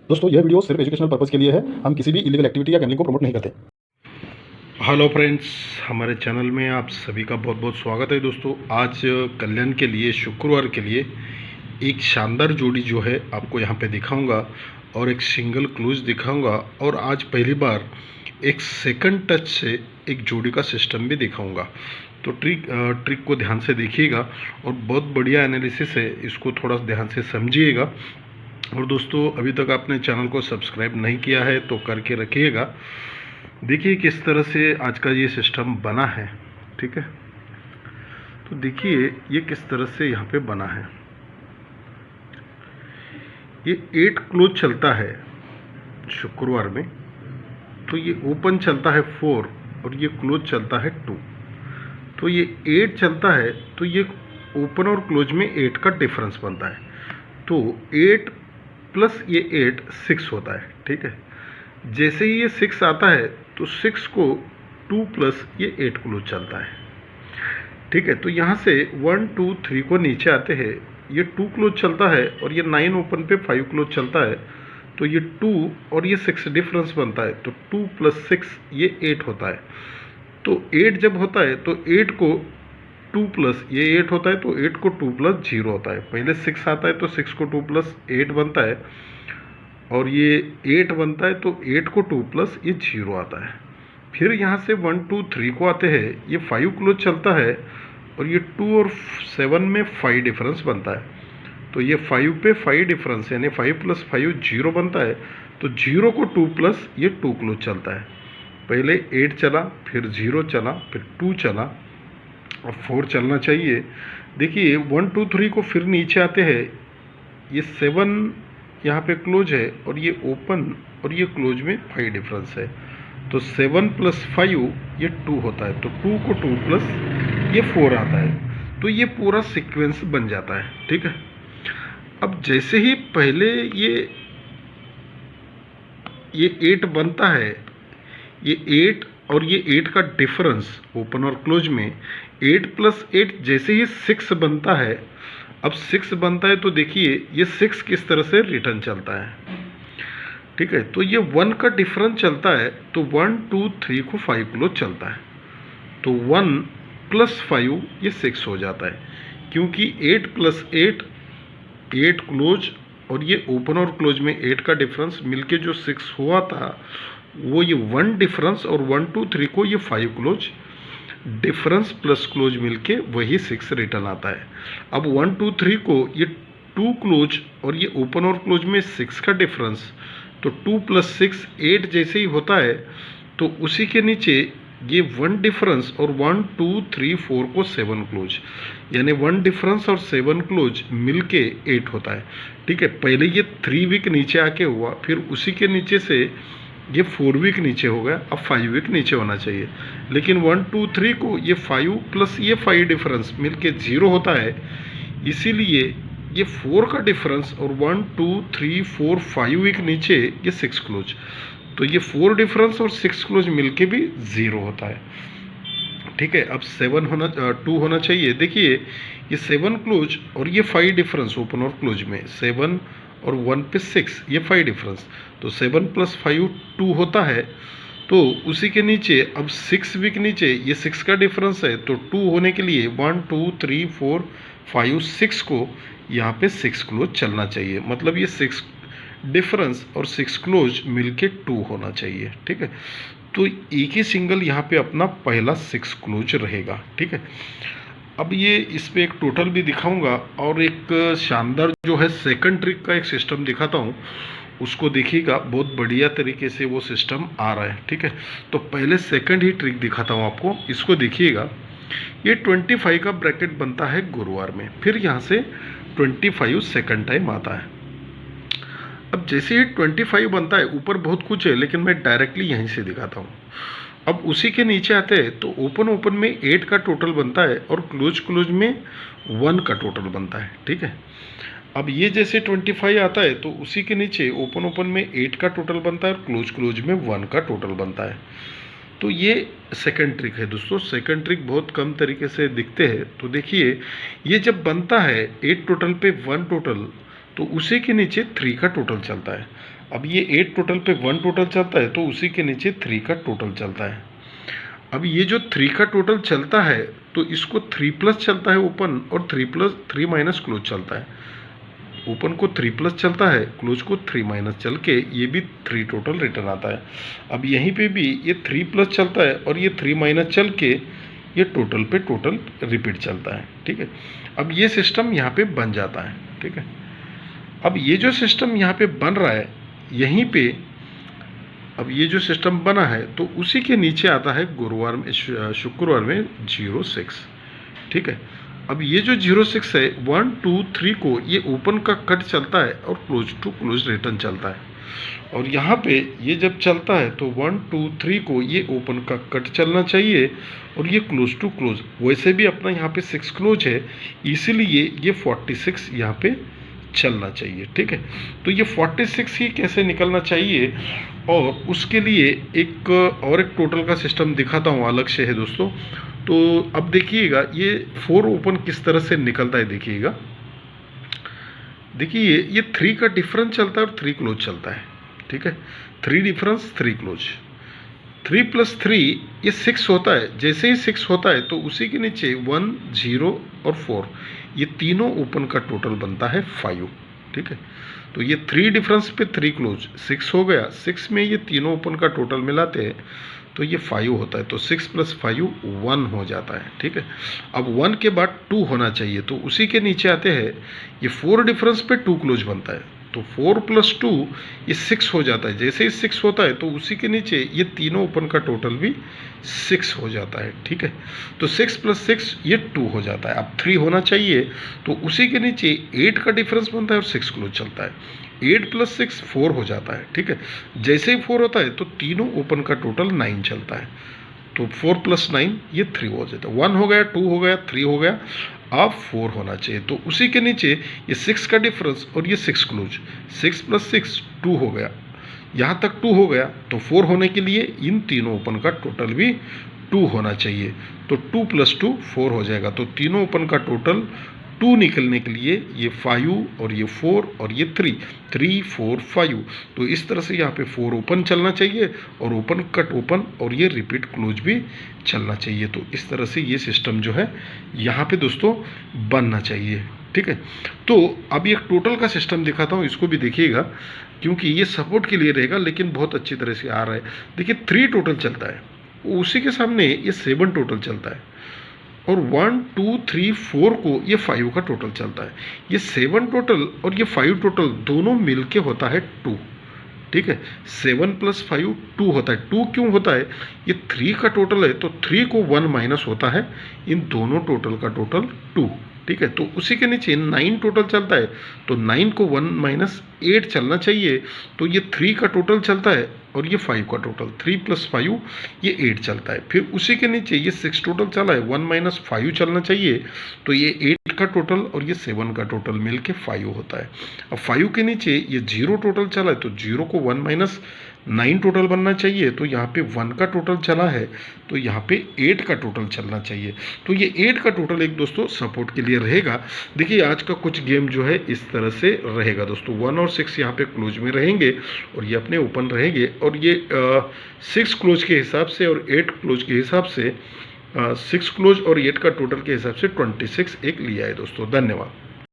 दोस्तों यह वीडियो सिर्फ एजुकेशनल पर्पज़ के लिए है। हम किसी भी इलीगल एक्टिविटी या गैम्बलिंग को प्रमोट नहीं करते। हेलो फ्रेंड्स, हमारे चैनल में आप सभी का बहुत बहुत स्वागत है। दोस्तों आज कल्याण के लिए शुक्रवार के लिए एक शानदार जोड़ी जो है आपको यहाँ पे दिखाऊंगा और एक सिंगल क्लोज दिखाऊंगा और आज पहली बार एक सेकंड टच से एक जोड़ी का सिस्टम भी दिखाऊंगा। तो ट्रिक को ध्यान से देखिएगा और बहुत बढ़िया एनालिसिस है, इसको थोड़ा ध्यान से समझिएगा। और दोस्तों अभी तक आपने चैनल को सब्सक्राइब नहीं किया है तो करके रखिएगा। देखिए किस तरह से आज का ये सिस्टम बना है, ठीक है। तो देखिए ये किस तरह से यहाँ पे बना है। ये 8 क्लोज चलता है शुक्रवार में, तो ये ओपन चलता है 4 और ये क्लोज चलता है 2। तो ये 8 चलता है तो ये ओपन और क्लोज में 8 का डिफरेंस बनता है। तो 8 प्लस ये 8 6 होता है, ठीक है। जैसे ही ये 6 आता है तो 6 को 2 प्लस ये 8 क्लोज चलता है, ठीक है। तो यहाँ से 1 2 3 को नीचे आते हैं, ये 2 क्लोज चलता है और ये 9 ओपन पे 5 क्लोज चलता है। तो ये 2 और ये 6 डिफरेंस बनता है, तो 2 प्लस 6 ये 8 होता है। तो 8 जब होता है तो 8 को 2 प्लस ये 8 होता है, तो 8 को 2 प्लस 0 होता है। पहले 6 आता है तो 6 को 2 प्लस 8 बनता है और ये 8 बनता है, तो 8 को 2 प्लस ये 0 आता है। फिर यहाँ से 1 2 3 को आते हैं, ये 5 क्लोज चलता है और ये 2 और 7 में 5 डिफरेंस बनता है। तो ये 5 पे 5 डिफरेंस यानी 5 प्लस 5 0 बनता है। तो 0 को 2 प्लस ये 2 क्लोज चलता है। पहले 8 चला, फिर 0 चला, फिर 2 चला और 4 चलना चाहिए। देखिए 1 2 3 को फिर नीचे आते हैं, ये 7 यहाँ पे क्लोज है और ये ओपन और ये क्लोज में 5 डिफरेंस है। तो 7 प्लस 5 ये 2 होता है, तो 2 को 2 प्लस ये 4 आता है। तो ये पूरा सीक्वेंस बन जाता है, ठीक है। अब जैसे ही पहले ये 8 बनता है, ये 8 और ये 8 का डिफरेंस ओपन और क्लोज में 8 प्लस 8 जैसे ही 6 बनता है। अब 6 बनता है तो देखिए ये 6 किस तरह से रिटर्न चलता है, ठीक है। तो ये 1 का डिफरेंस चलता है, तो 1 2 3 को 5 क्लोज चलता है। तो 1 प्लस 5 ये 6 हो जाता है, क्योंकि 8 प्लस 8 8 क्लोज और ये ओपन और क्लोज में 8 का डिफरेंस मिलके जो 6 हुआ था, वो ये 1 डिफरेंस और 1 2 3 को ये 5 क्लोज डिफरेंस प्लस क्लोज मिलके वही 6 रिटर्न आता है। अब 1 2 3 को ये 2 क्लोज और ये ओपन और क्लोज में 6 का डिफरेंस, तो 2 प्लस 6 8 जैसे ही होता है, तो उसी के नीचे ये 1 डिफरेंस और 1 2 3 4 को 7 क्लोज, यानी 1 डिफरेंस और 7 क्लोज मिलके 8 होता है, ठीक है। पहले ये 3 वीक नीचे आके हुआ, फिर उसी के नीचे से ये 4 वीक नीचे हो गया, अब 5 वीक नीचे होना चाहिए। लेकिन 1 2 3 को ये 5 प्लस ये 5 डिफरेंस मिलके 0 होता है, इसीलिए ये 4 का डिफरेंस और 1 2 3 4 5 वीक नीचे ये 6 क्लोज, तो ये 4 डिफरेंस और 6 क्लोज मिलके भी 0 होता है, ठीक है। अब 2 होना चाहिए। देखिए ये 7 क्लोज और ये 5 डिफरेंस ओपन और क्लोज में 7 और 1 पे 6 ये 5 डिफरेंस, तो 7 प्लस 5 2 होता है। तो उसी के नीचे अब 6 वीक नीचे ये 6 का डिफरेंस है, तो 2 होने के लिए 1 2 3 4 5 6 को यहाँ पे 6 क्लोज चलना चाहिए। मतलब ये 6 डिफरेंस और 6 क्लोज मिलके 2 होना चाहिए, ठीक है। तो एक ही सिंगल यहाँ पे अपना पहला 6 क्लोज रहेगा, ठीक है। अब ये इस पे एक टोटल भी दिखाऊंगा और एक शानदार जो है सेकंड ट्रिक का एक सिस्टम दिखाता हूँ, उसको देखिएगा। बहुत बढ़िया तरीके से वो सिस्टम आ रहा है, ठीक है। तो पहले सेकंड ही ट्रिक दिखाता हूँ आपको, इसको देखिएगा। ये 25 का ब्रैकेट बनता है गुरुवार में, फिर यहाँ से 25 सेकंड टाइम आता है। अब जैसे ही 25 बनता है, ऊपर बहुत कुछ है लेकिन मैं डायरेक्टली यहीं से दिखाता हूँ। अब उसी के नीचे आते हैं तो ओपन में 8 का टोटल बनता है और क्लोज में 1 का टोटल बनता है, ठीक है। अब ये जैसे 25 आता है तो उसी के नीचे ओपन में 8 का टोटल बनता है और क्लोज में 1 का टोटल बनता है। तो ये सेकंड ट्रिक है दोस्तों। सेकंड ट्रिक बहुत कम तरीके से दिखते हैं। तो देखिए ये जब बनता है 8 टोटल पे 1 टोटल, तो उसी के नीचे 3 का टोटल चलता है। अब ये 8 टोटल पे 1 टोटल चलता है, तो उसी के नीचे 3 का टोटल चलता है। अब ये जो 3 का टोटल चलता है, तो इसको 3 प्लस चलता है ओपन, और 3 माइनस क्लोज चलता है। ओपन को 3 प्लस चलता है, क्लोज को 3 माइनस चल के ये भी 3 टोटल रिटर्न आता है। अब यहीं पे भी ये 3 प्लस चलता है और ये 3 माइनस चल के ये टोटल पे टोटल रिपीट चलता है। ठीक है, अब ये सिस्टम यहाँ पे बन जाता है। ठीक है, अब ये जो सिस्टम यहाँ पे बन रहा है, यहीं पे अब ये जो सिस्टम बना है, तो उसी के नीचे आता है गुरुवार में, शुक्रवार में 06। ठीक है, अब ये जो 06 है, 1 2 3 को ये ओपन का कट चलता है और क्लोज टू क्लोज रिटर्न चलता है। और यहाँ पे ये जब चलता है तो 1 2 3 को ये ओपन का कट चलना चाहिए और ये क्लोज टू क्लोज। वैसे भी अपना यहाँ पे 6 क्लोज है, इसीलिए ये 46 यहाँ पे चलना चाहिए। ठीक है, तो ये 46 ही कैसे निकलना चाहिए, और उसके लिए एक टोटल का सिस्टम दिखाता हूँ, अलग से है दोस्तों। तो अब देखिएगा ये 4 ओपन किस तरह से निकलता है। देखिएगा, देखिए ये 3 का डिफरेंस चलता है और 3 क्लोज चलता है। ठीक है, 3 डिफरेंस 3 क्लोज, 3 प्लस 3 ये 6 होता है। जैसे ही 6 होता है तो उसी के नीचे 1 0 और 4, ये तीनों ओपन का टोटल बनता है 5। ठीक है, तो ये 3 डिफरेंस पे 3 क्लोज 6 हो गया। 6 में ये तीनों ओपन का टोटल मिलाते हैं तो ये 5 होता है, तो 6 प्लस 5 1 हो जाता है। ठीक है, अब 1 के बाद 2 होना चाहिए, तो उसी के नीचे आते हैं, ये 4 डिफरेंस पे 2 क्लोज बनता है, तो 4 प्लस 2 ये 6 हो जाता है। जैसे ही 6 होता है तो उसी के नीचे ये तीनों ओपन का टोटल भी 6 हो जाता है। ठीक है, तो 6 प्लस 6 ये 2 हो जाता है। अब 3 होना चाहिए, तो उसी के नीचे 8 का डिफरेंस बनता है और 6 क्लोज चलता है। 8 प्लस 6 4 हो जाता है। ठीक है, जैसे ही 4 होता है तो तीनों ओपन का टोटल 9 चलता है, तो 4 प्लस 9 ये 3 हो जाता है। 1 हो गया, 2 हो गया, 3 हो गया, अब 4 होना चाहिए, तो उसी के नीचे ये 6 का डिफरेंस और ये 6 क्लोज, 6 प्लस 6 2 हो गया। यहाँ तक 2 हो गया, तो 4 होने के लिए इन तीनों ओपन का टोटल भी 2 होना चाहिए, तो 2 प्लस 2 4 हो जाएगा। तो तीनों ओपन का टोटल 2 निकलने के लिए ये 5 और ये 4 और ये 3 4 5, तो इस तरह से यहाँ पे 4 ओपन चलना चाहिए और ओपन कट ओपन और ये रिपीट क्लोज भी चलना चाहिए। तो इस तरह से ये सिस्टम जो है यहाँ पे दोस्तों बनना चाहिए। ठीक है, तो अब एक टोटल का सिस्टम दिखाता हूँ, इसको भी देखिएगा क्योंकि ये सपोर्ट के लिए रहेगा, लेकिन बहुत अच्छी तरह से आ रहा है। देखिए 3 टोटल चलता है, उसी के सामने ये 7 टोटल चलता है, और 1 2 3 4 को ये 5 का टोटल चलता है। ये 7 टोटल और ये 5 टोटल दोनों मिलके होता है 2। ठीक है, 7 प्लस 5 2 होता है। 2 क्यों होता है, ये 3 का टोटल है, तो 3 को 1 माइनस होता है, इन दोनों टोटल का टोटल 2। ठीक है, तो उसी के नीचे 9 टोटल चलता है, तो 9 को 1 माइनस 8 चलना चाहिए, तो ये 3 का टोटल चलता है और ये 5 का टोटल, 3 प्लस 5 ये 8 चलता है। फिर उसी के नीचे ये 6 टोटल चला है, 1 माइनस 5 चलना चाहिए, तो ये 8 का टोटल और ये 7 का टोटल मिलके 5 होता है। अब 5 के नीचे ये 0 टोटल चला है, तो 0 को 1 माइनस 9 टोटल बनना चाहिए, तो यहाँ पे 1 का टोटल चला है, तो यहाँ पे 8 का टोटल चलना चाहिए। तो ये 8 का टोटल एक दोस्तों सपोर्ट के लिए रहेगा। देखिए आज का कुछ गेम जो है इस तरह से रहेगा दोस्तों, 1 और 6 यहाँ पे क्लोज में रहेंगे और ये अपने ओपन रहेंगे, और ये 6 क्लोज के हिसाब से और 8 क्लोज के हिसाब से 6 क्लोज और 8 का टोटल के हिसाब से 26 एक लिया है दोस्तों। धन्यवाद।